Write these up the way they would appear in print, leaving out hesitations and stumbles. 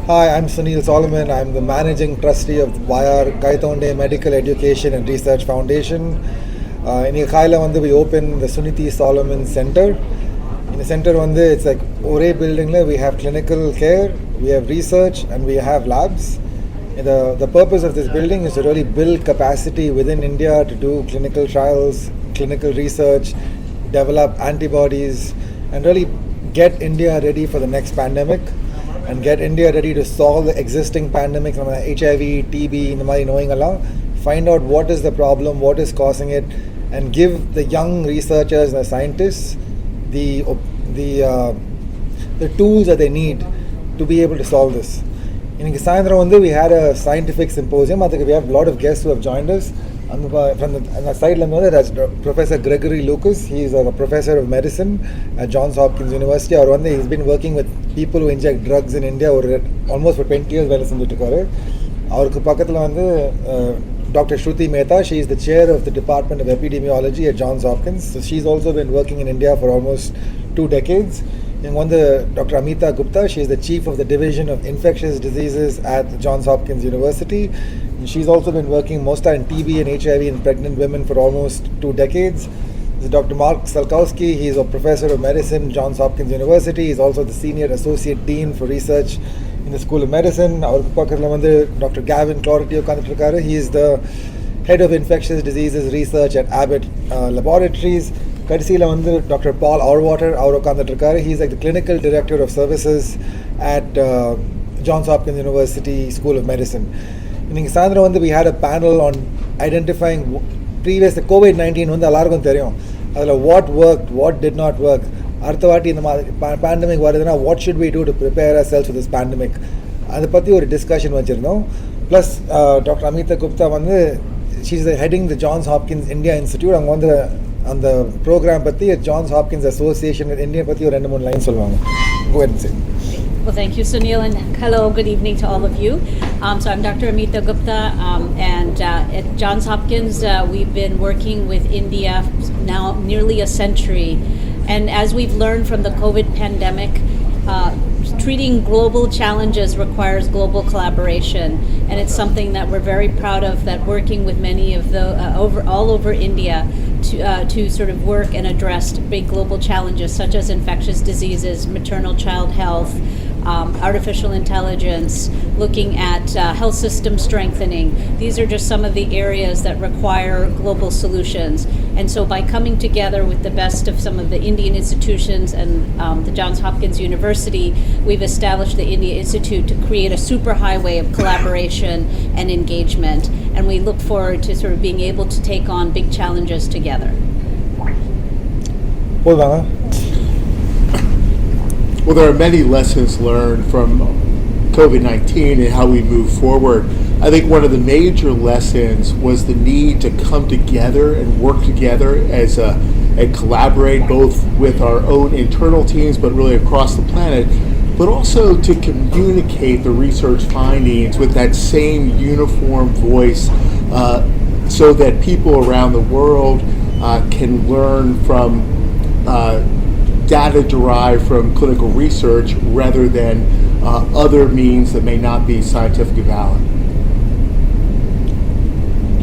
Hi, I'm Sunil Solomon. I'm the managing trustee of YRGCARE Medical Education and Research Foundation. In Kaila, we opened the Suniti Solomon Center. In the center, it's like Ore building. We have clinical care, we have research, and we have labs. The purpose of this building is to really build capacity within India to do clinical trials, clinical research, develop antibodies, and really get India ready for the next pandemic and get India ready to solve the existing pandemics, HIV, TB, find out what is the problem, what is causing it, and give the young researchers and the scientists the tools that they need to be able to solve this. In Sandra, we had a scientific symposium. I think we have a lot of guests who have joined us. From the side, that's Professor Gregory Lucas. He is a professor of medicine at Johns Hopkins University. He's been working with people who inject drugs in India almost for 20 years. Dr. Shruti Mehta, she is the chair of the Department of Epidemiology at Johns Hopkins. So she's also been working in India for almost 2 decades. Dr. Amita Gupta, she is the chief of the Division of Infectious Diseases at Johns Hopkins University. And she's also been working mostly in TB and HIV in pregnant women for almost 2 decades. There's Dr. Mark Salkowski, he's a professor of medicine at Johns Hopkins University. He's also the senior associate dean for research in the School of Medicine. Dr. Gavin Cloretty, he is the head of infectious diseases research at Abbott Laboratories. Dr. Paul Auerwater, he's like the clinical director of services at Johns Hopkins University School of Medicine. In Sandra, we had a panel on identifying previous COVID-19 what worked, what did not work. Pandemic, what should we do to prepare ourselves for this pandemic? That's a discussion. Plus, Dr. Amita Gupta, she's heading the Johns Hopkins India Institute. On the program at Johns Hopkins Association with India, lines. Go ahead and say. Well, thank you, Sunil, and hello, good evening to all of you. So I'm Dr. Amita Gupta, and at Johns Hopkins, we've been working with India now nearly a century. And as we've learned from the COVID pandemic, treating global challenges requires global collaboration, and it's something that we're very proud of, that working with many of the all over India to sort of work and address big global challenges such as infectious diseases, maternal child health, artificial intelligence, looking at health system strengthening. These are just some of the areas that require global solutions. And so by coming together with the best of some of the Indian institutions and the Johns Hopkins University, we've established the India Institute to create a superhighway of collaboration and engagement. And we look forward to sort of being able to take on big challenges together. Well, there are many lessons learned from COVID-19 and how we move forward. I think one of the major lessons was the need to come together and work together and collaborate both with our own internal teams, but really across the planet, but also to communicate the research findings with that same uniform voice so that people around the world can learn from data derived from clinical research rather than other means that may not be scientifically valid.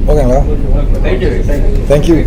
Okay, well. Thank you.